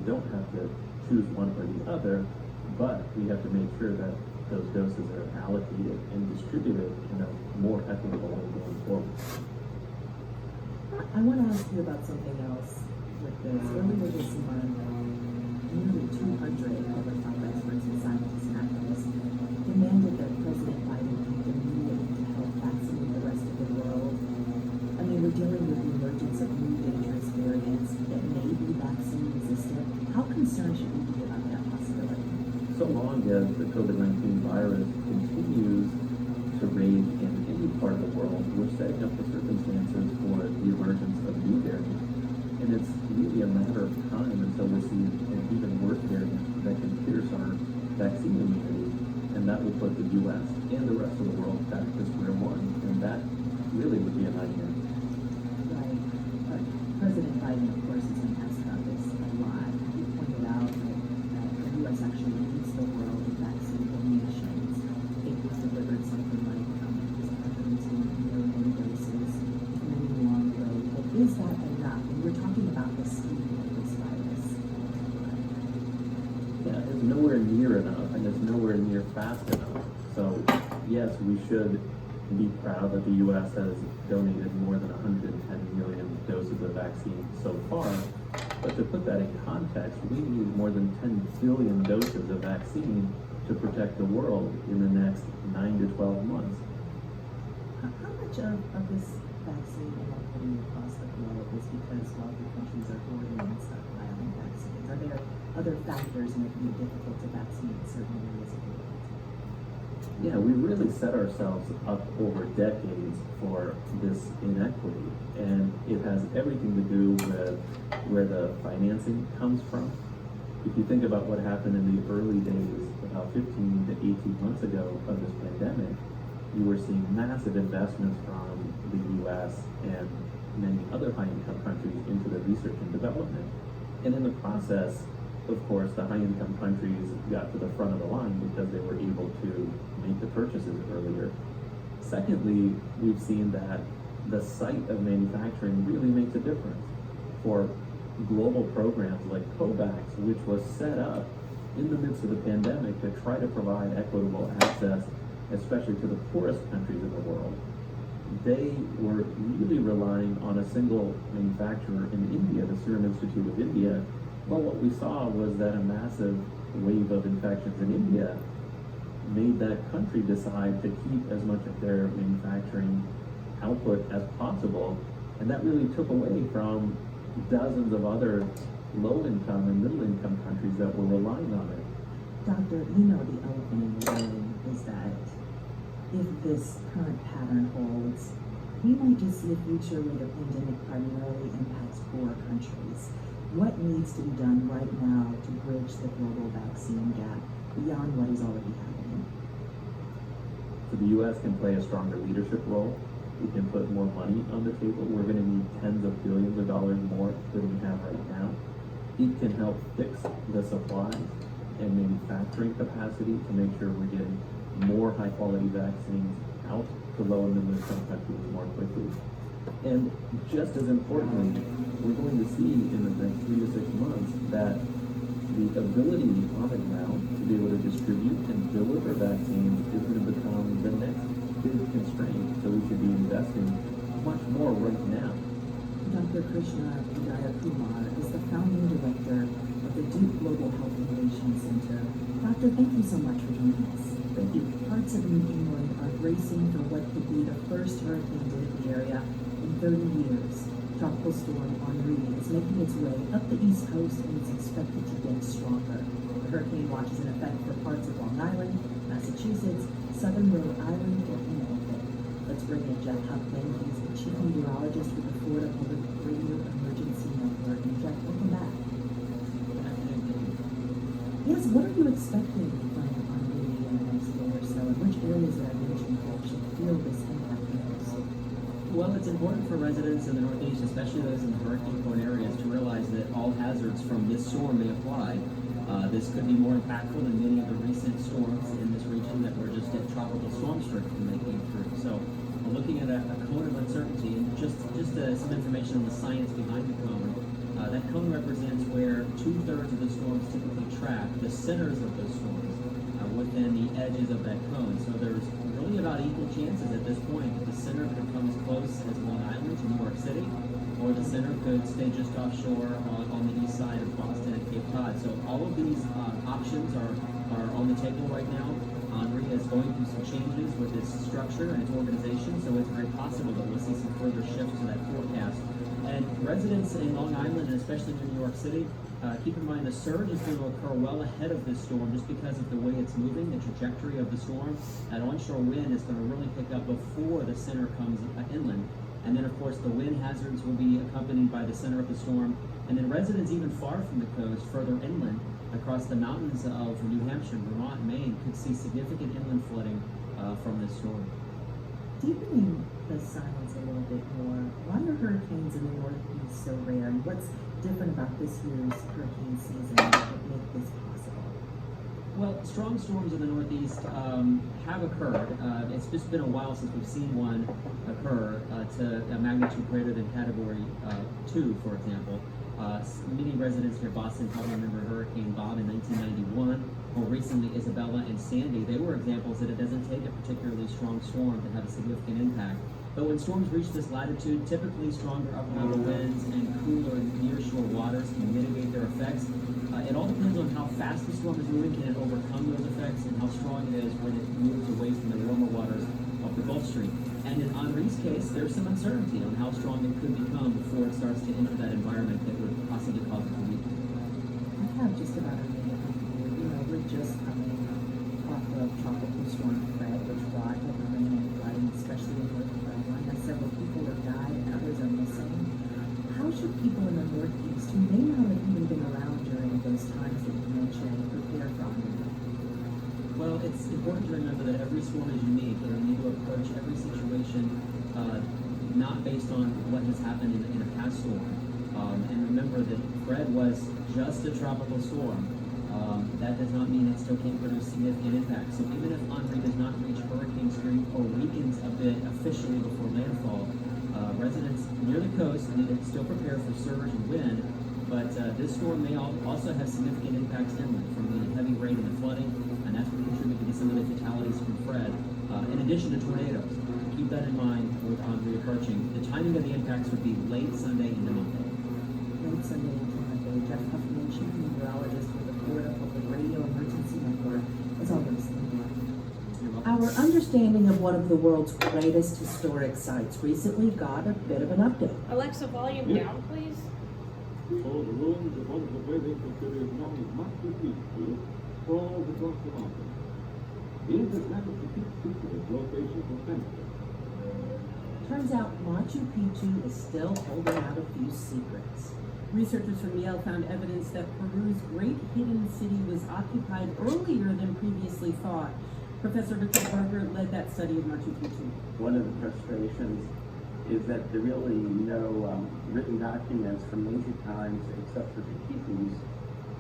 don't have to choose one or the other, but we have to make sure that those doses are allocated and distributed in a more equitable way going forward. I want to ask you about something else with this. Earlier this month, nearly 200 public health experts and scientists and activists demanded that President Biden take the lead to help vaccinate the rest of the world. I mean, we're dealing with the emergence of new dangerous variants that may be vaccine resistant. How concerned should we be about that possibility? So long as the COVID-19 virus continues to rage in any part of the world, we're setting up the circumstances for the emergence of new variants. And it's really a matter of time until we see an even worse variant that can pierce our vaccine immunity, and that will put the U.S. and the rest of the world back to square one, and that really would be a nightmare. Right. But President Biden, of course, has been asked about this a lot. He pointed out that the U.S. actually leads the world in vaccine donations. I think we've delivered something like 102 million doses, many along the way. But is that enough? And we're talking about the speed of this virus. Yeah, it's nowhere near enough, and it's nowhere near fast enough. So, yes, we should be proud that the U.S. has donated more than 110 million doses of vaccine so far. But to put that in context, we need more than 10 billion doses of vaccine to protect the world in the next 9 to 12 months. How much of this vaccine inequity across the globe is because wealthy countries are hoarding and stockpiling vaccines? Are there other factors making it difficult to vaccinate certain areas of the world? Yeah, we really set ourselves up over decades for this inequity, and it has everything to do with where the financing comes from. If you think about what happened in the early days, about 15 to 18 months ago of this pandemic, you were seeing massive investments from the U.S. and many other high-income countries into the research and development. And in the process, of course, the high-income countries got to the front of the line because they were able to make the purchases earlier. Secondly, we've seen that the site of manufacturing really makes a difference. For global programs like COVAX, which was set up in the midst of the pandemic to try to provide equitable access, especially to the poorest countries in the world, they were really relying on a single manufacturer in India, the Serum Institute of India. Well, what we saw was that a massive wave of infections in India made that country decide to keep as much of their manufacturing output as possible, and that really took away from dozens of other low-income and middle-income countries that were relying on it. Doctor, you know the elephant in the room is that if this current pattern holds, we might just see a future where the pandemic primarily impacts poor countries. What needs to be done right now to bridge the global vaccine gap beyond what is already happening? So the U.S. can play a stronger leadership role. We can put more money on the table. We're going to need tens of billions of dollars more than we have right now. It can help fix the supplies and manufacturing capacity to make sure we're getting more high-quality vaccines out to low and middle-income countries more quickly. And just as importantly, we're going to see in the next 3 to 6 months that the ability on the ground to be able to distribute and deliver vaccines is going to become the next big constraint. So we should be investing much more right now. Dr. Krishna Kumar is the founding director of the Duke Global Health Innovation Center. Doctor, thank you so much for joining us. Thank you. Parts of New England are bracing for what could be the first hurricane to hit the area in 30 years. Tropical storm Henri is making its way up the East Coast and is expected to get stronger. The hurricane watch is in effect for parts of Long Island, Massachusetts, southern Rhode Island, and Connecticut. Let's bring in Jeff Huffman. He's the chief meteorologist with the Florida Public Radio Emergency Network. And Jeff, welcome back. Yes, what are you expecting from Henri in the next day or so, and which areas that I mentioned should feel this impact the most? Well, it's important for residents in the Northeast, especially those in the hurricane-prone areas, to realize that all hazards from this storm may apply. This could be more impactful than many of the recent storms in this region that were just at tropical storm strength when they came through. So we're looking at a cone of uncertainty, and just some information on the science behind the cone. That cone represents where 2/3 of the storms typically track the centers of those storms within the edges of that cone. So there's really about equal chances at this point that the center could come as close as Long Island to New York City, or the center could stay just offshore on the east side of Boston and Cape Cod. So all of these options are on the table right now. Henri is going through some changes with its structure and its organization, so it's very possible that we'll see some further shifts to that forecast. And residents in Long Island, and especially in New York City, keep in mind the surge is going to occur well ahead of this storm just because of the way it's moving, the trajectory of the storm. That onshore wind is going to really pick up before the center comes inland. And then, of course, the wind hazards will be accompanied by the center of the storm. And then residents even far from the coast, further inland, across the mountains of New Hampshire, Vermont, Maine, could see significant inland flooding from this storm. Deepening the science a little bit more, why are hurricanes in the Northeast so rare, and what's different about this year's hurricane season that would make this possible? Well, strong storms in the Northeast have occurred. It's just been a while since we've seen one occur to a magnitude greater than Category 2, for example. Many residents near Boston probably remember Hurricane Bob in 1991. More recently, Isabella and Sandy. They were examples that it doesn't take a particularly strong storm to have a significant impact. But when storms reach this latitude, typically stronger upland winds and cooler nearshore waters can mitigate their effects. It all depends on how fast the storm is moving. Can it overcome those effects, and how strong it is when it moves away from the warmer waters of the Gulf Stream. And in Henri's case, there's some uncertainty on how strong it could become before it starts to enter that environment that would possibly cause it to weaken. I have just about a minute of you. We're just coming off of Tropical Storm Fred, which brought heavy rain and flooding, especially in North Carolina. Several people have died and others are missing. How should people in the Northeast, who may not have even been around during those times that you mentioned, prepare for Henri? Well, it's important to remember that every storm is unique, and we need to approach every situation not based on what has happened in a past storm. And remember that Fred was just a tropical storm. That does not mean it still can't produce significant impact. So even if Henri does not reach hurricane strength or weakens a bit officially before landfall, residents near the coast need to still prepare for surge and wind. But this storm may also have significant impacts inland from the heavy rain and the flooding, and that's what contributed to some of the fatalities from Fred, in addition to tornadoes. Keep that in mind with Henri approaching. The timing of the impacts would be late Sunday into Monday. Late Sunday into Monday. Jeff Huffman, Chief Meteorologist with the Florida Public Radio Emergency Network. As always, thank you. Our understanding of one of the world's greatest historic sites recently got a bit of an update. Alexa, volume down, please. So the ruins of one of the buildings considered known as Machu Picchu sprawls across the mountain. The interest never to keep secret its location for centuries. Turns out Machu Picchu is still holding out a few secrets. Researchers from Yale found evidence that Peru's great hidden city was occupied earlier than previously thought. Professor Richard Berger led that study of Machu Picchu. One of the frustrations is that there really no written documents from ancient times except for the keepings,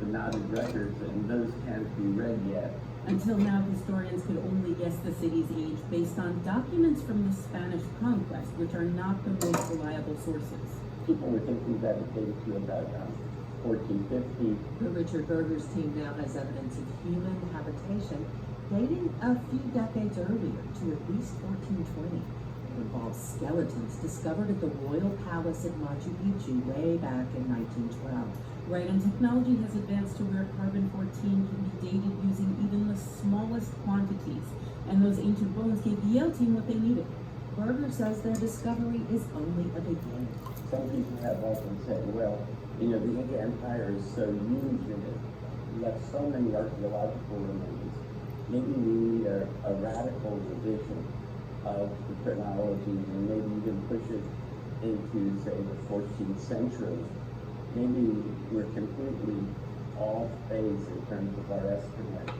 the knotted records, and those can't be read yet. Until now, historians could only guess the city's age based on documents from the Spanish conquest, which are not the most reliable sources. People were thinking that it dated to about 1450. But Richard Berger's team now has evidence of human habitation dating a few decades earlier to at least 1420. It involves skeletons discovered at the Royal Palace at Machu Picchu way back in 1912. Right, and technology has advanced to where carbon-14 can be dated using even the smallest quantities. And those ancient bones gave the Yale team what they needed. Berger says their discovery is only a beginning. Some people have often said, well, the Inca Empire is so huge and it left so many archaeological remains. Maybe we need a radical revision of the chronology and maybe even push it into, say, the 14th century. Maybe we're completely off base in terms of our estimates.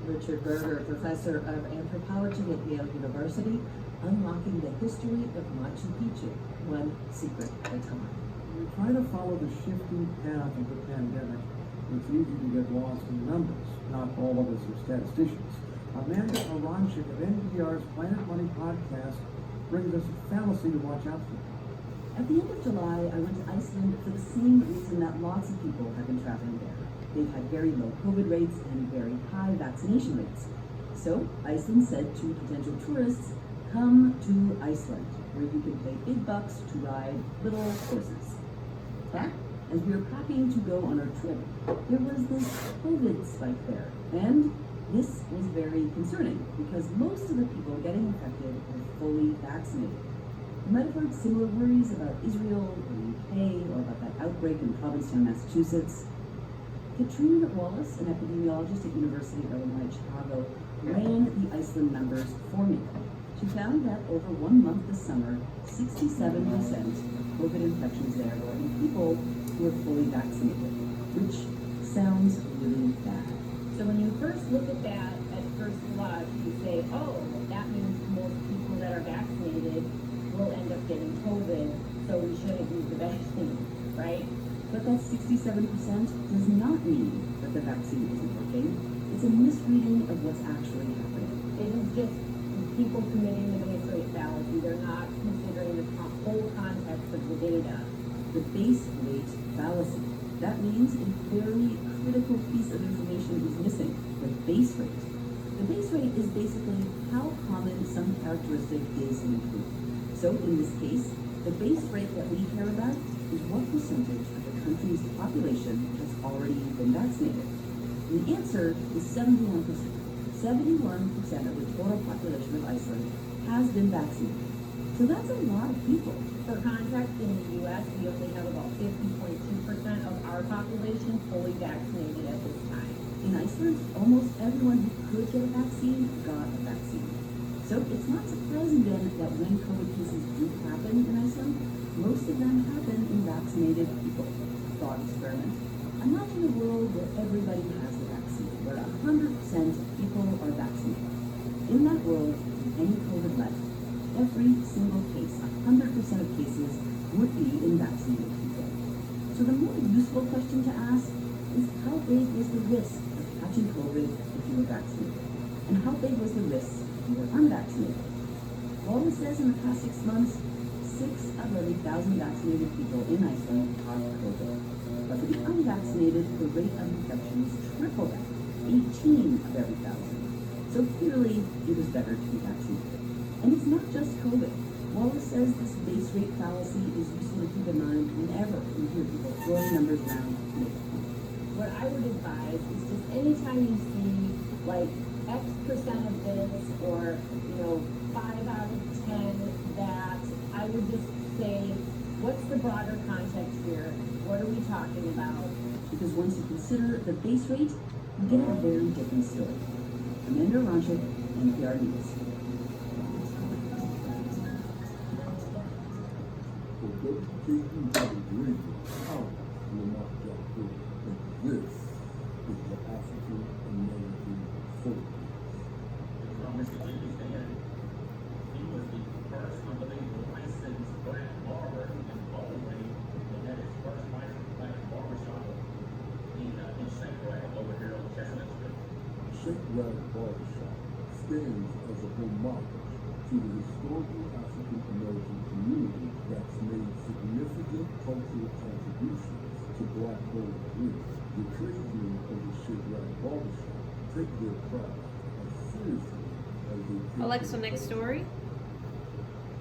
Richard Berger, professor of anthropology at Yale University, unlocking the history of Machu Picchu, one secret at a time. When you try to follow the shifting path of the pandemic, it's easy to get lost in numbers. Not all of us are statisticians. Amanda Aronchik of NPR's Planet Money podcast brings us a fallacy to watch out for. At the end of July, I went to Iceland for the same reason that lots of people have been traveling there. They've had very low COVID rates and very high vaccination rates. So Iceland said to potential tourists, come to Iceland, where you can pay big bucks to ride little horses. But as we were packing to go on our trip, there was this COVID spike there. And this was very concerning because most of the people getting infected were fully vaccinated. You might have heard similar worries about Israel or the UK or about that outbreak in Provincetown, Massachusetts. Katrina Wallace, an epidemiologist at University of Illinois at Chicago, ran the Iceland numbers for me. She found that over 1 month this summer, 67% of COVID infections there were in people who were fully vaccinated, which sounds really bad. So when you first look at that at first blush, you say, oh, that means most people that are vaccinated will end up getting COVID, so we shouldn't use the vaccine, right? But that 67% does not mean that the vaccine isn't working. It's a misreading of what's actually happening. It is just people committing the base rate fallacy. They're not considering the whole context of the data. The base rate fallacy. That means a very critical piece of information is missing, the base rate. The base rate is basically how common some characteristic is in a group. So in this case, the base rate that we care about is what percentage of the country's population has already been vaccinated. And the answer is 71%. 71% of the total population of Iceland has been vaccinated. So that's a lot of people. For context, in the U.S., we only have about 50.2% of our population fully vaccinated at this time. In Iceland, almost everyone who could get a vaccine got a vaccine. So it's not surprising then that when COVID cases do happen in Iceland, most of them happen in vaccinated people. Thought experiment. Imagine a world where everybody has the vaccine, where 100% of people are vaccinated. In that world, with any COVID left, every single case, 100% of cases, would be in vaccinated people. So the more useful question to ask is how big was the risk of catching COVID if you were vaccinated? And how big was the risk if you were unvaccinated? Wallace says in the past 6 months, 6 of every 1,000 vaccinated people in Iceland caught COVID. But for the unvaccinated, the rate of infection is triple that, 18 of every 1,000. So clearly, it was better to be vaccinated. And it's not just COVID. Wallace says this base rate fallacy is useful to keep in mind whenever you hear people throwing numbers around to make a point. What I would advise is just anytime you see like X percent of this or, 5 out of 10 that, I would just say, what's the broader context here? What are we talking about? Because once you consider the base rate, you get a very different story. Amanda Ronchik, NPR News. This is the African American folk. Mr. Tuesday, he was the first, I believe, licensed black barber in Bowling. He had his first licensed black barbershop in St. Rag over here on Chestnut Street. St. Rag Barbershop stands as a homage to the historical African American community that's made significant cultural contributions to black owned careers. The tradesmen of the St. Rag Barbershop take their craft as seriously as they take Alexa, their next story.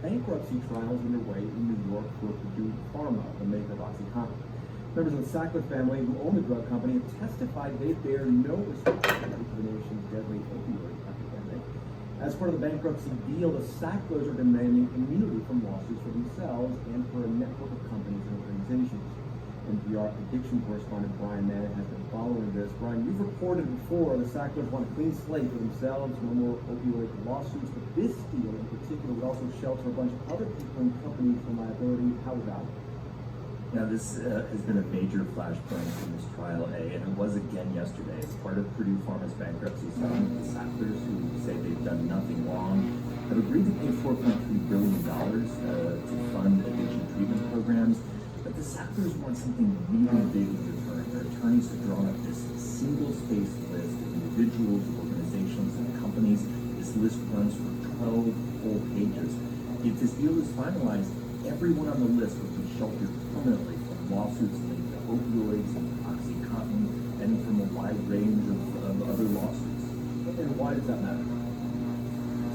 Bankruptcy trials underway in New York for Purdue Pharma, the maker of OxyContin. Members of the Sackler family who own the drug company have testified they bear no responsibility for the nation's deadly opioid epidemic. As part of the bankruptcy deal, the Sacklers are demanding immunity from lawsuits for themselves and for a network of companies and organizations. NPR addiction correspondent Brian Manning has been following this. Brian, you've reported before the Sacklers want a clean slate for themselves, no more opioid lawsuits, but this deal in particular would also shelter a bunch of other people and companies from liability. How about it? Now, this has been a major flashpoint in this trial, and it was again yesterday. As part of Purdue Pharma's bankruptcy settlement, the Sacklers, who say they've done nothing wrong, have agreed to pay $4.3 billion to fund addiction treatment programs. But the Sacklers want something really big in return. Their attorneys have drawn up this single-spaced list of individuals, organizations, and companies. This list runs for 12 full pages. If this deal is finalized, everyone on the list would be sheltered permanently from lawsuits linked to opioids and OxyContin and from a wide range of other lawsuits. And why does that matter?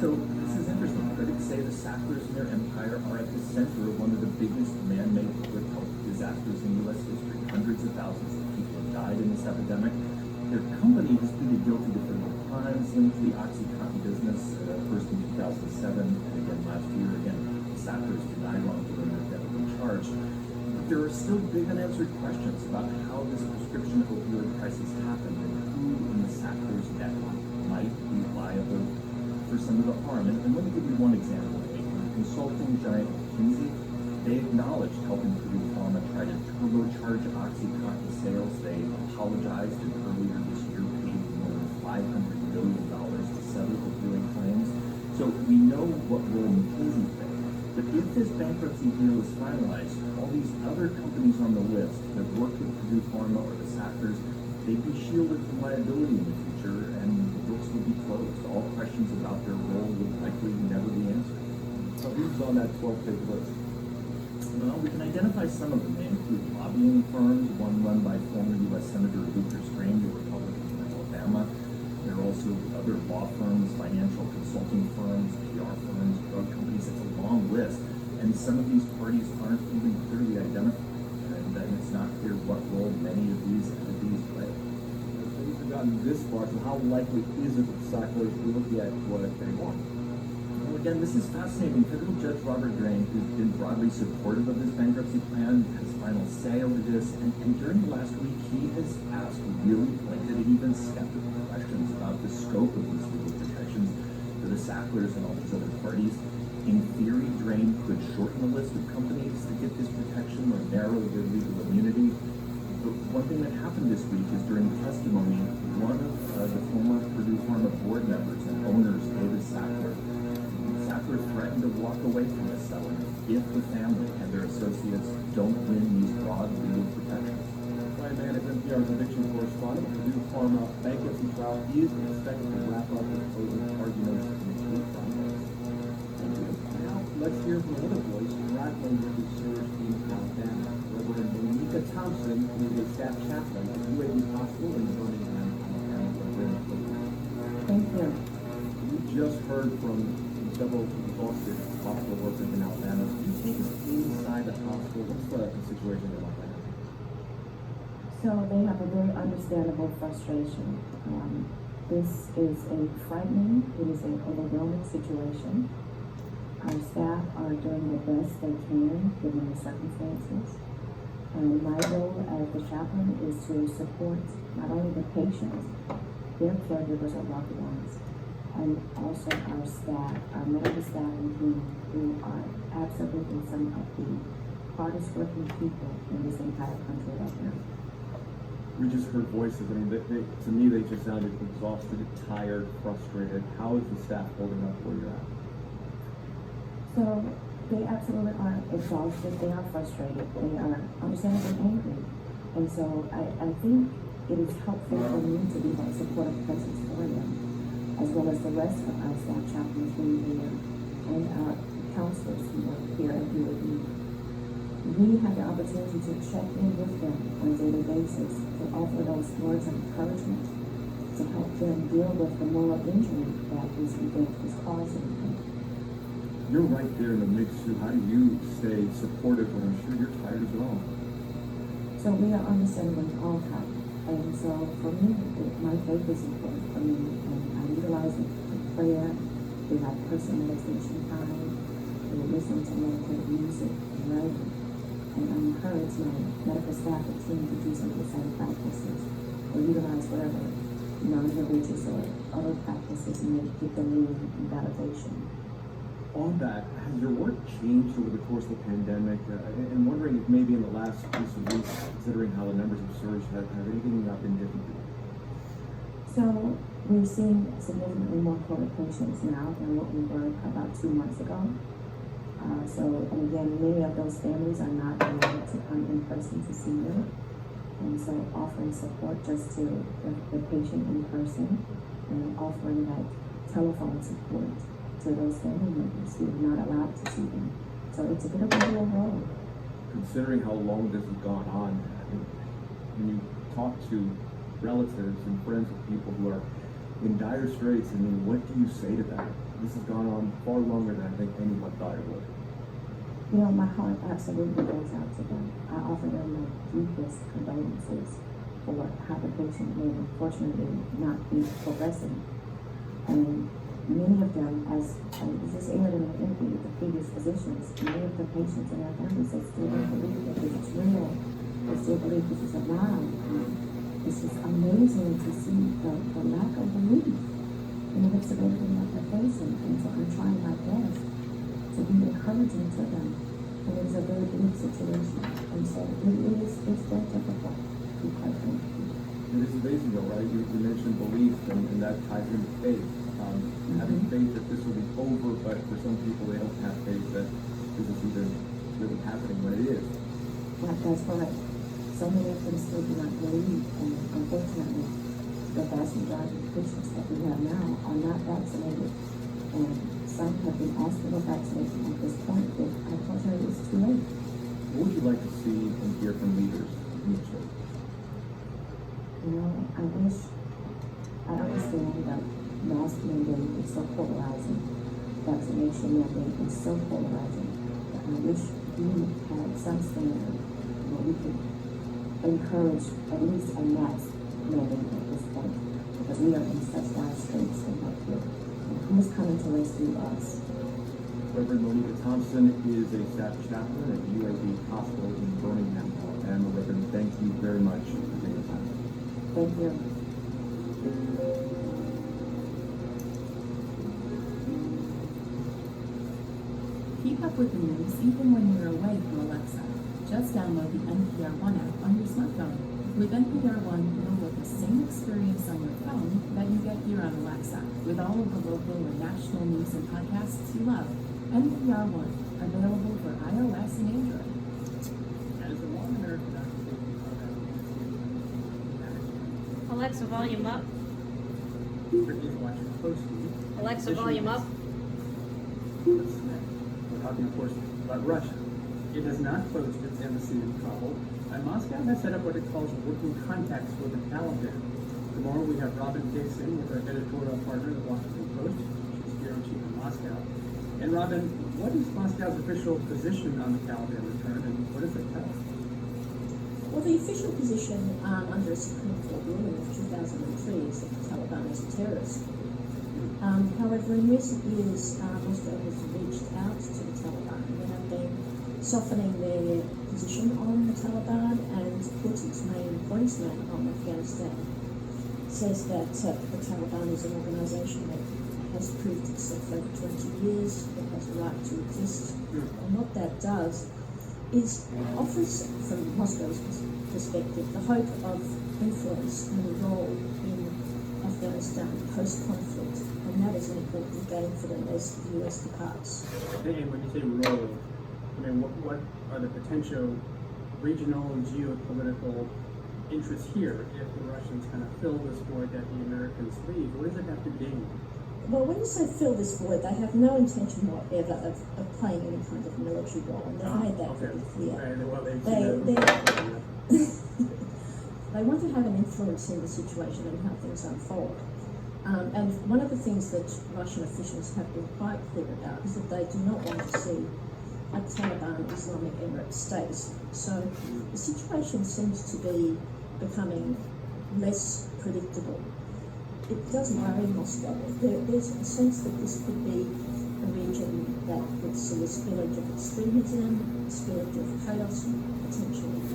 So this is interesting. Critics say the Sacklers and their empire are at the center of one of the biggest man-made public health disasters in U.S. history. Hundreds of thousands of people have died in this epidemic. Their company has pleaded guilty to federal crimes linked to the OxyContin business, first in 2007 and again last year. Again, the Sacklers denied wrongdoing and never been charged. But there are still big unanswered questions about how this prescription opioid crisis happened and who in the Sacklers network might be liable for some of the harm. And let me give you one example. Consulting giant McKinsey, they acknowledged helping Purdue Pharma try to turbocharge OxyContin sales. They apologized and earlier this year paid more than $500 million to settle opioid claims. So we know what role McKinsey played. But if this bankruptcy deal is finalized, all these other companies on the list that work with Purdue Pharma or the Sacklers, they'd be shielded from liability in the future, and the books would be closed. All questions about their role would likely never be answered. So who's on that 12-page list? Well, we can identify some of them. They include lobbying firms, one run by former U.S. Senator Luther Strange, a Republican from Alabama. There are also other law firms, financial consulting firms, PR firms, drug companies. It's a long list. And some of these parties aren't even clearly identified. And it's not clear what role many of these entities play. So you've gotten this far, so how likely is it that the Sacklers will get what they want? Well, again, this is fascinating. Federal Judge Robert Drain, who's been broadly supportive of this bankruptcy plan, has final say over this. And during the last week, he has asked really pointed and even skeptical questions about the scope of these legal protections for the Sacklers and all these other parties. In theory, Drain could shorten the list of companies that get this protection or narrow their legal immunity. But one thing that happened this week is during testimony, one of the former Purdue Pharma board members and owners, David Sackler, threatened to walk away from this settlement if the family and their associates don't win these broad legal protections. Ryan Mann is NPR's eviction correspondent. The Purdue Pharma bankruptcy trial is expected to wrap up with closing arguments in a week from now. Now, let's hear from another voice grappling with the surge in Alabama. Reverend Monica Thompson is a staff chaplain at UAB Hospital in Birmingham, Alabama. Thank you. We just heard from several exhausted hospital workers in Alabama. Can you take us inside the hospital? What's the situation in Alabama? So they have a very understandable frustration. This is a frightening, it is an overwhelming situation. Our staff are doing the best they can given the circumstances. And my role as the chaplain is to support not only the patients, their caregivers or loved ones, and also our staff, our medical staff and team, who are absolutely some of the hardest working people in this entire country right now. We just heard voices. I mean, to me, they just sounded exhausted, tired, frustrated. How is the staff holding up where you're at? So they absolutely are exhausted. They are frustrated. They are understandably angry. And so I think it is helpful for me to be that supportive presence for them, as well as the rest of our staff chaplains being here and our counselors who work here at UAB. We have the opportunity to check in with them on a daily basis, to offer those words of encouragement, to help them deal with the moral injury that this event is causing them. You're right there in the mix too. How do you stay supportive when I'm sure you're tired as well? So we are understanding all tired. And so for me, my faith is important for me, and I utilize it in prayer. We have personal meditation time. We listen to meditative music and writing. And I encourage my medical staff and team to do some of the same practices or utilize whatever non-religious or other practices may give them meaning and validation. On that, has your work changed over the course of the pandemic? And wondering if maybe in the last recent weeks, considering how the numbers have surged, have anything been different? So we're seeing significantly more COVID patients now than what we were about 2 months ago. And again, many of those families are not able to come in person to see them. And so offering support just to the patient in person and offering that telephone support to those family members who are not allowed to see them, So it's a bit of a dual role. Considering how long this has gone on, I think when you talk to relatives and friends of people who are in dire straits, I mean, what do you say to them? This has gone on far longer than I think anyone thought it would. You know, my heart absolutely goes out to them. I offer them my deepest condolences for how the patient may unfortunately not be progressing. And many of them, as this aired in the interview with the previous physicians, many of the patients and their families, they still don't believe that this is real. They still believe this is a lie. It's just amazing to see the lack of belief in the midst of everything that they're facing. And so I'm trying my best to be encouraging to them. And it is a very bleak situation. And so it's very difficult, to be quite frank. It is amazing though, right? You mentioned belief, and that ties into faith. Having faith that this will be over, but for some people they don't have faith that this is even really happening when it is. Right, that's correct. So many of them still do not believe, and unfortunately, the vast majority of patients that we have now are not vaccinated. And some have been asked for vaccination at this point, but unfortunately it's too late. What would you like to see and hear from leaders in the church? You know, I understand that mask mandate is so polarizing. Vaccination mandate is so polarizing. But I wish we had some standard where we could encourage at least a mask mandate at this point, because we are in such dire straits in healthcare. And who's coming to rescue us? Reverend Monica Thompson is a staff chaplain at UAB Hospital in Birmingham, Alabama. Reverend, thank you very much for taking the time. Thank you. Keep up with the news even when you're away from Alexa. Just download the NPR One app on your smartphone. With NPR One, you'll get the same experience on your phone that you get here on Alexa, with all of the local and national news and podcasts you love. NPR One, available for iOS and Android. As a long American Alexa, volume up. is watching closely. Alexa, volume up. What's next? We're talking, of course, about Russia. It has not closed its embassy in Kabul, and Moscow has set up what it calls working contacts with the Taliban. Tomorrow we have Robin Dixon with our editorial partner, the Washington Post. She's bureau chief in Moscow. And Robin, what is Moscow's official position on the Taliban return, and what does it tell us? Well, the official position under a Supreme Court ruling of 2003 is that the Taliban is a terrorist. However, in recent years, Moscow has reached out to the Taliban. They have been softening their position on the Taliban and put its main policeman on Afghanistan. It says that the Taliban is an organisation that has proved itself over 20 years, it has a right to exist, and what that does is offers, from Moscow's perspective, the hope of influence and a role in Afghanistan post-conflict, and that is an important gain for them as the US departs. And when you say role, I mean, what are the potential regional and geopolitical interests here if the Russians kind of fill this void that the Americans leave? What does it have to gain? Well, when you say fill this void, they have no intention whatever of playing any kind of military role, and they've made that very clear. They want to have an influence in the situation and how things unfold. And one of the things that Russian officials have been quite clear about is that they do not want to see a Taliban Islamic Emirate state. So the situation seems to be becoming less predictable. It does worry Moscow. There's a sense that this could be a region that would see a spillage of extremism, a spillage of chaos, potentially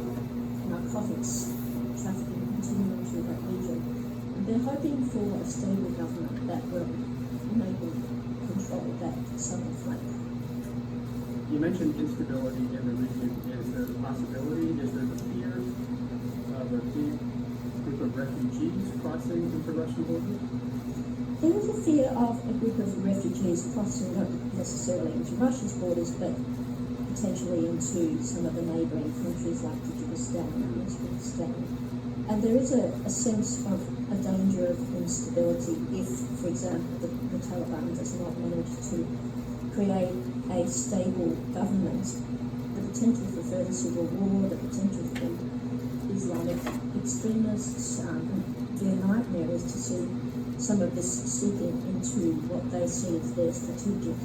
narcotics trafficking continuing through that region. And they're hoping for a stable government that will enable control that southern flank. You mentioned instability in the region. Is there a possibility, is there the fear of a big group of refugees crossing into Russian borders? There is a fear of a group of refugees crossing not necessarily into Russia's borders, but potentially into some of the neighbouring countries like Tajikistan and Uzbekistan. And there is a sense of a danger of instability if, for example, the Taliban does not manage to create a stable government, the potential for further civil war, the potential for Islamic extremists. Their nightmare is to see some of this seeping into what they see as their strategic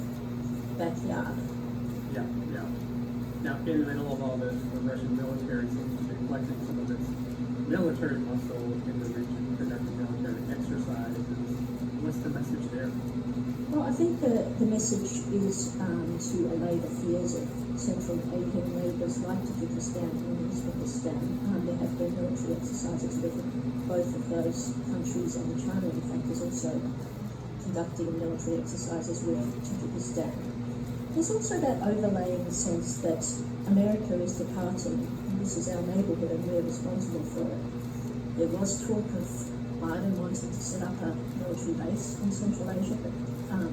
backyard. Yeah. Now, in the middle of all this, the Russian military seems to be flexing some of its military muscle in the region, conducting military exercises. What's the message there? Well, I think the message is to allay the fears of Central Asian neighbours like Tajikistan and Uzbekistan. There have been military exercises with both of those countries, and China, in fact, is also conducting military exercises with Tajikistan. There's also that overlaying sense that America is departing, and this is our neighbourhood and we're responsible for it. There was talk of Biden wanting to set up a military base in Central Asia, but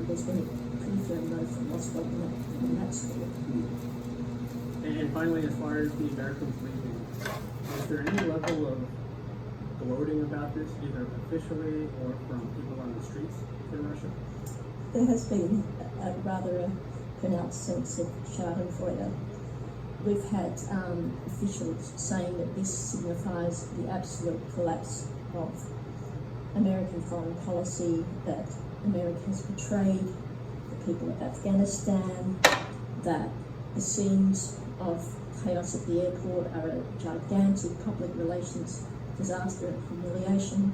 there's been a pretty firm no from Moscow on that score. And finally, as far as the Americans leaving, is there any level of gloating about this, either officially or from people on the streets in Russia? There has been a rather pronounced sense of schadenfreude. We've had officials saying that this signifies the absolute collapse of American foreign policy, that America has betrayed the people of Afghanistan, that the scenes of chaos at the airport are a gigantic public relations disaster and humiliation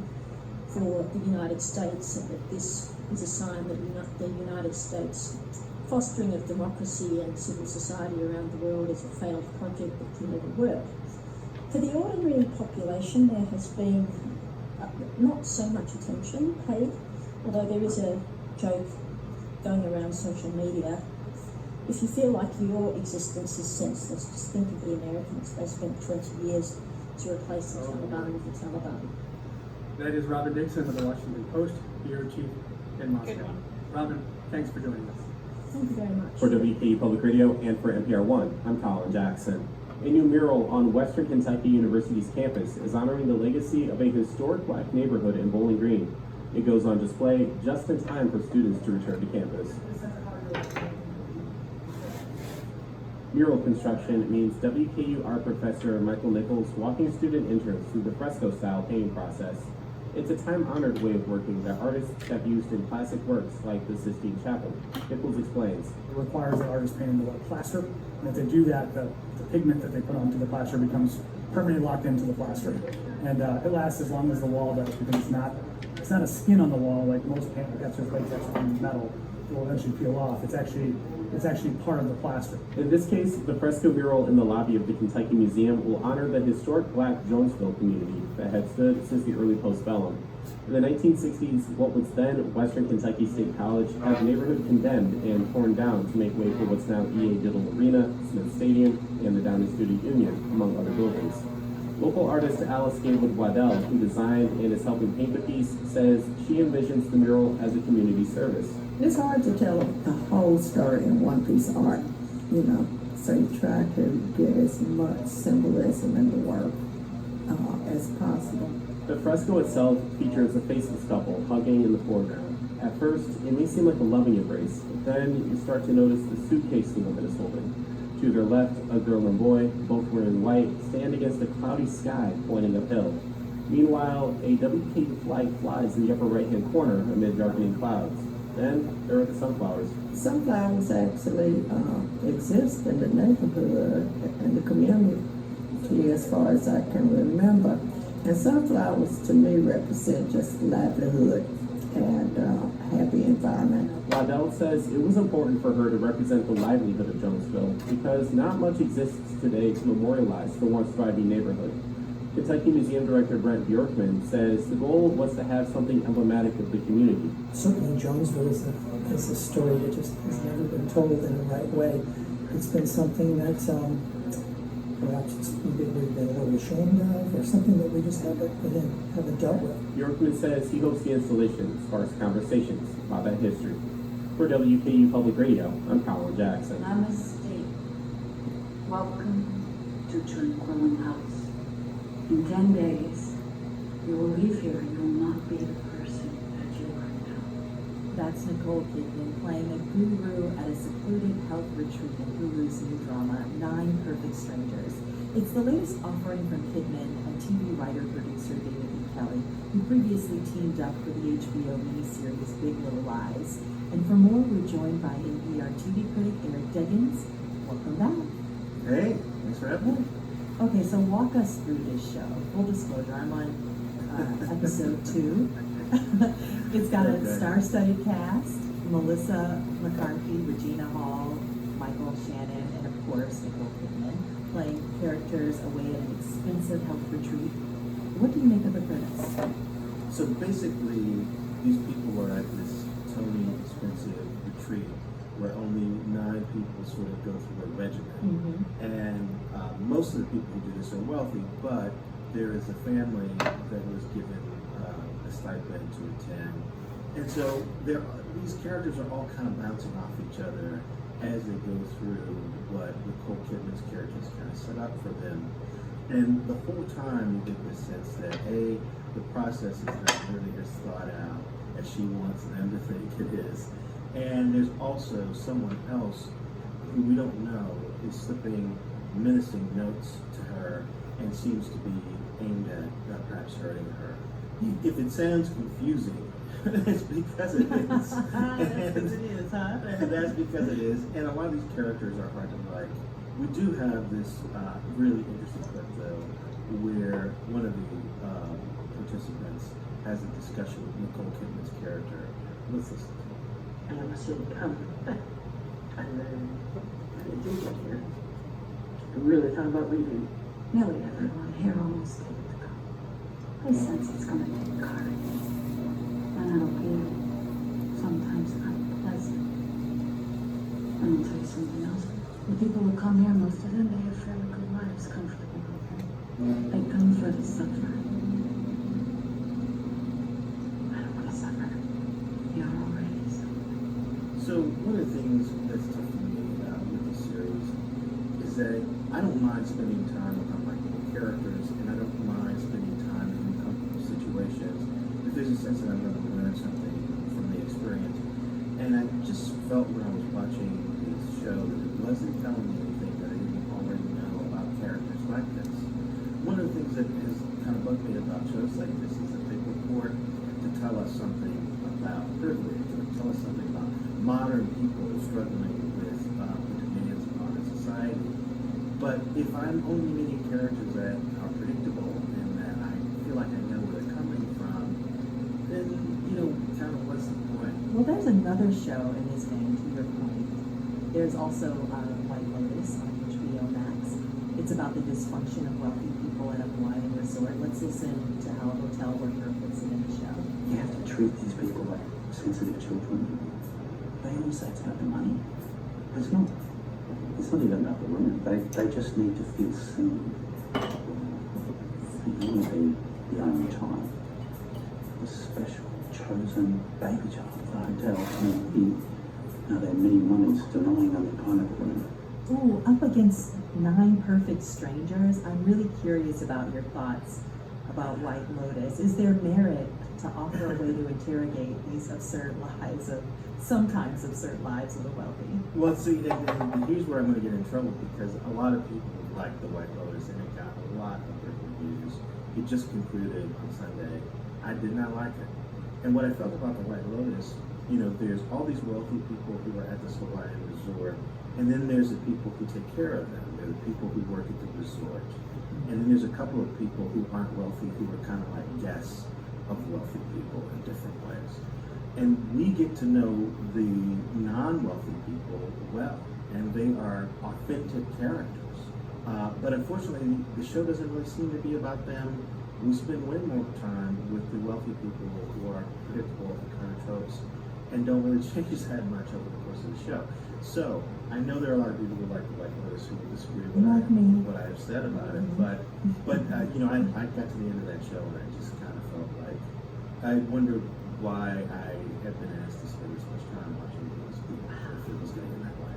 for the United States, and that this is a sign that the United States fostering of democracy and civil society around the world is a failed project that can never work. For the ordinary population, there has been not so much attention paid, although there is a joke going around social media. If you feel like your existence is senseless, just think of the Americans. They spent 20 years to replace the Taliban with the Taliban. That is Robin Dixon of the Washington Post, bureau chief in Moscow. Robin, thanks for joining us. Thank you very much. For WKU Public Radio and for NPR One, I'm Colin Jackson. A new mural on Western Kentucky University's campus is honoring the legacy of a historic Black neighborhood in Bowling Green. It goes on display just in time for students to return to campus. Mural construction means WKU art professor Michael Nichols walking student interns through the fresco-style painting process. It's a time-honored way of working that artists have used in classic works like the Sistine Chapel. Nichols explains. It requires that artists paint into a plaster, and if they do that, the pigment that they put onto the plaster becomes permanently locked into the plaster. And it lasts as long as the wall does, because it's not a skin on the wall like most paint, like that's just latex on metal. It will eventually peel off. It's actually part of the plaster. In this case, the fresco mural in the lobby of the Kentucky Museum will honor the historic Black Jonesville community that had stood since the early postbellum. In the 1960s, what was then Western Kentucky State College had the neighborhood condemned and torn down to make way for what's now E.A. Diddle Arena, Smith Stadium, and the Downey Student Union, among other buildings. Local artist Alice Gatewood Waddell, who designed and is helping paint the piece, says she envisions the mural as a community service. It's hard to tell the whole story in one piece of art, so you try to get as much symbolism in the work as possible. The fresco itself features a faceless couple hugging in the foreground. At first, it may seem like a loving embrace, but then you start to notice the suitcase the woman is holding. To their left, a girl and boy, both wearing white, stand against a cloudy sky pointing uphill. Meanwhile, a WKU flag flies in the upper right-hand corner amid darkening clouds. Then there are the sunflowers. Sunflowers actually exist in the neighborhood and the community as far as I can remember. And sunflowers to me represent just livelihood and happy environment. Waddell says it was important for her to represent the livelihood of Jonesville because not much exists today to memorialize the once thriving neighborhood. Kentucky Museum Director Brent Bjorkman says the goal was to have something emblematic of the community. Certainly Jonesville is a story that just has never been told in the right way. It's been something that perhaps we've been a little ashamed of, or something that we just haven't dealt with. Bjorkman says he hopes the installation sparks conversations about that history. For WKU Public Radio, I'm Colin Jackson. Namaste. Welcome to Tranquilling House. In 10 days, you will leave here and you will not be the person that you are now. That's Nicole. Nicole Kidman playing a guru at a secluded health retreat in Hulu's new drama, 9 Perfect Strangers. It's the latest offering from Kidman and TV writer-producer David E. Kelly, who previously teamed up for the HBO miniseries Big Little Lies. And for more, we're joined by NPR TV critic Eric Deggans. Welcome back. Hey, thanks for having me. Okay, so walk us through this show. Full disclosure, I'm on episode 2. It's got a star-studded cast: Melissa McCarthy, Regina Hall, Michael Shannon, and of course Nicole Kidman, playing characters away at an expensive health retreat. What do you make of the premise? So basically, these people are at this totally expensive retreat where only 9 people sort of go through a regimen. And most of the people who do this are wealthy, but there is a family that was given a stipend to attend. And so these characters are all kind of bouncing off each other as they go through what Nicole Kidman's character is kind of set up for them. And the whole time you get this sense that the process is not really as thought out as she wants them to think it is. And there's also someone else who we don't know is slipping menacing notes to her and seems to be aimed at perhaps hurting her. If it sounds confusing, it's because it is. That's because it is, huh? And that's because it is. And a lot of these characters are hard to like. We do have this really interesting clip, though, where one of the participants has a discussion with Nicole Kidman's character. Let's listen to it. And I said, come. And then when I did get here, I really thought about leaving. Nearly everyone here almost gave it to go. I sense it's going to take courage. And it'll be sometimes unpleasant. And I'll tell you something else. The people who come here, most of them, they have fairly good lives, comfortable. They come for the suffering. I don't want to suffer. You're already suffering. So one of the things that's tough for me with this series is that I don't mind spending time with unlikable characters, and I don't mind spending time in uncomfortable situations if there's a sense that I'm going to learn something from the experience. And I just felt when I was watching this show that it wasn't telling me anything that I didn't already know about characters like this. One of the things that has kind of bugged me about shows like this is that they purport to tell us something about privilege, or tell us something about modern people struggling with the demands of modern society. But if I'm only meeting characters that are predictable and that I feel like I know where they're coming from, then, kind of what's the point? Well, there's another show in this vein, to your point. There's also White Lotus on HBO Max. It's about the dysfunction of wealthy people at a Hawaiian resort. Let's listen to how a hotel worker puts it in the show. You have to treat these people like sensitive children. They all say it's about the money. But it's not. It's not even about the room. They just need to feel seen. They want to be the only child. The special, chosen baby child of the hotel. Their mean monies denying them the kind of room. Ooh, up against 9 Perfect Strangers, I'm really curious about your thoughts about White Lotus. Is there merit to offer a way to interrogate these sometimes absurd lives of the wealthy? Well, see, and here's where I'm going to get in trouble, because a lot of people like The White Lotus, and it got a lot of good reviews. It just concluded on Sunday. I did not like it. And what I felt about The White Lotus, there's all these wealthy people who are at this Hawaiian resort, and then there's the people who take care of them. There are the people who work at the resort. And then there's a couple of people who aren't wealthy, who are kind of like guests of wealthy people in different ways. And we get to know the non-wealthy people well, and they are authentic characters. But unfortunately, the show doesn't really seem to be about them. We spend way more time with the wealthy people who are predictable and kind of tropes, and don't really change that much over the course of the show. So I know there are a lot of people who like The White Lotus who will disagree with what I have said about it, but I got to the end of that show and I just kind of felt like I wondered why I had been asked to spend this much time watching these people if it was getting in that way.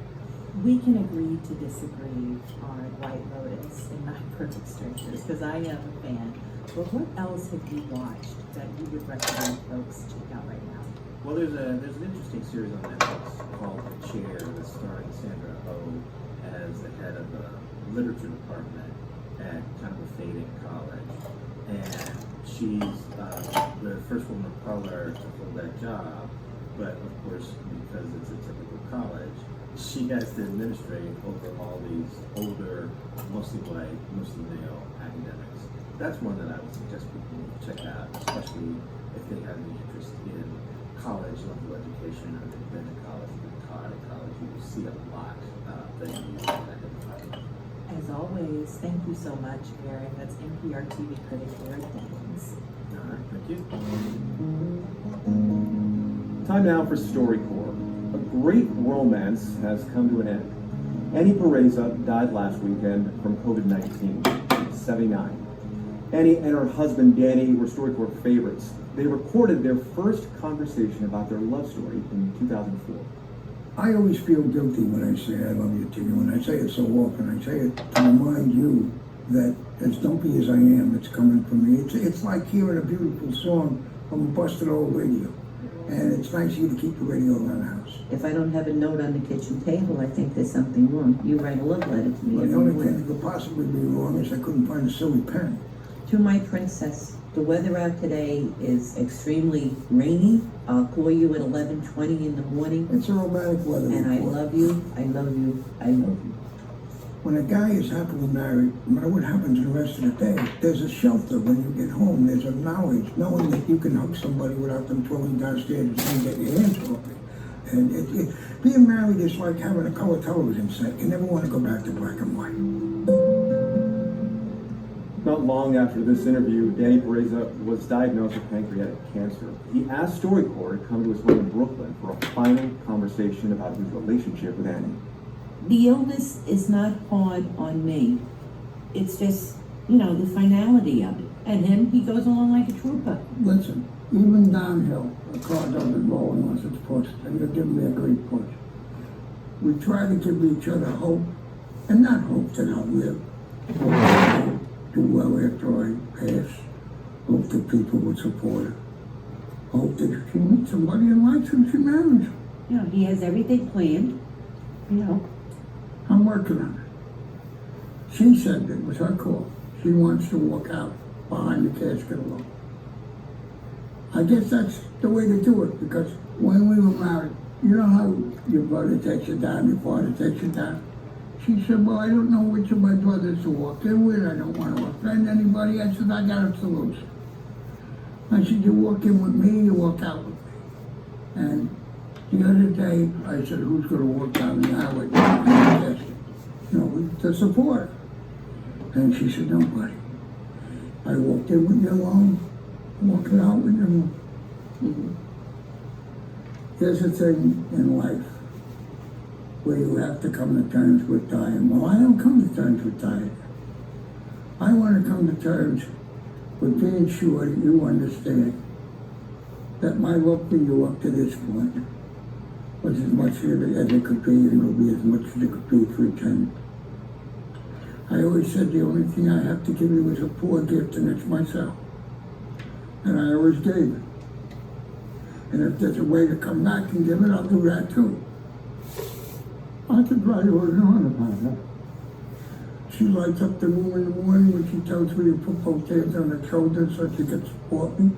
We can agree to disagree on White Lotus and 9 Perfect Strangers, because I am a fan. But what else have you watched that you would recommend folks check out right now? Well, there's an interesting series on Netflix called The Chair that's starring Sandra Oh as the head of the literature department at kind of a fading college. And she's the first woman of color to hold that job, but of course, because it's a typical college, she has to administrate over all these older, mostly white, mostly male academics. That's one that I would suggest people check out, especially if they have any interest in college level education or they've been to college, been taught at college. You will see a lot that you can identify with. As always, thank you so much, Aaron. That's NPR TV critic Eric Dickens. All right, thank you. Time now for StoryCorps. A great romance has come to an end. Annie Pereza died last weekend from COVID-19, 79. Annie and her husband Danny were StoryCorps favorites. They recorded their first conversation about their love story in 2004. I always feel guilty when I say I love you to you, and I say it so often. I say it to remind you that as dumpy as I am, it's coming from me. It's like hearing a beautiful song from a busted old radio. And it's nice of you to keep the radio around the house. If I don't have a note on the kitchen table, I think there's something wrong. You write a love letter to me. Well, the only thing that could possibly be wrong is I couldn't find a silly pen. To my princess, the weather out today is extremely rainy. I'll call you at 11:20 in the morning. It's a romantic weather. And I love you, I love you, I love you. When a guy is happily married, no matter what happens the rest of the day, there's a shelter when you get home. There's a knowledge, knowing that you can hug somebody without them throwing downstairs and saying, get your hands off me. And being married is like having a color television set. You never want to go back to black and white. Not long after this interview, Danny Pereza was diagnosed with pancreatic cancer. He asked StoryCorps to come to his home in Brooklyn for a final conversation about his relationship with Annie. The illness is not hard on me. It's just, the finality of it. And him, he goes along like a trooper. Listen, even downhill, a car doesn't roll unless it's pushed, and you're giving me a great push. We try to give each other hope, and not hope that I'll live. Do well after I pass. Hope that people would support her. Hope that if she meets somebody in life, she marries. He has everything planned. I'm working on it. She said it was her call. She wants to walk out behind the casket alone. I guess that's the way to do it, because when we were married, you know how your brother takes you down, your father takes you down? She said, well, I don't know which of my brothers to walk in with. I don't want to offend anybody. I said, I got a solution. I said, you walk in with me, you walk out with me. And the other day, I said, who's going to walk down the aisle with me? To support. And she said, nobody. I walked in with you alone, walking out with you alone. Mm-hmm. There's a thing in life where you have to come to terms with dying. Well, I don't come to terms with dying. I want to come to terms with being sure that you understand that my love for you up to this point was as much as it could be, and will be as much as it could be for eternity. I always said the only thing I have to give you is a poor gift, and it's myself. And I always gave it. And if there's a way to come back and give it, I'll do that too. I could write her on about that. She lights up the room in the morning when she tells me to put both hands on her shoulders so she can support me.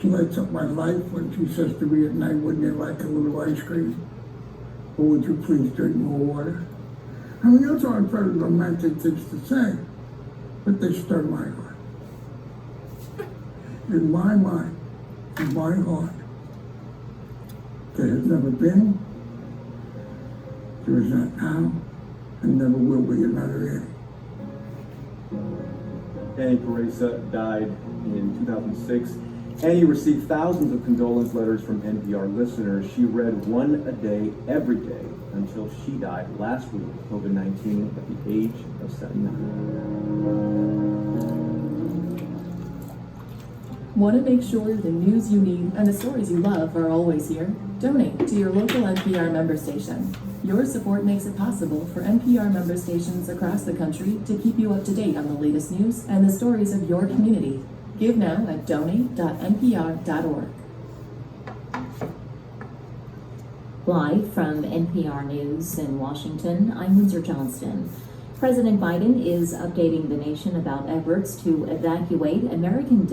She lights up my life when she says to me at night, wouldn't you like a little ice cream? Or would you please drink more water? I mean, those aren't very romantic things to say, but they stir my heart. In my mind, in my heart, there has never been, there is not now, and never will be another Annie. Annie Pereza died in 2006. Annie received thousands of condolence letters from NPR listeners. She read one a day, every day, until she died last week of COVID-19 at the age of 79. Want to make sure the news you need and the stories you love are always here? Donate to your local NPR member station. Your support makes it possible for NPR member stations across the country to keep you up to date on the latest news and the stories of your community. Give now at donate.npr.org. Live from NPR News in Washington, I'm Windsor Johnston. President Biden is updating the nation about efforts to evacuate American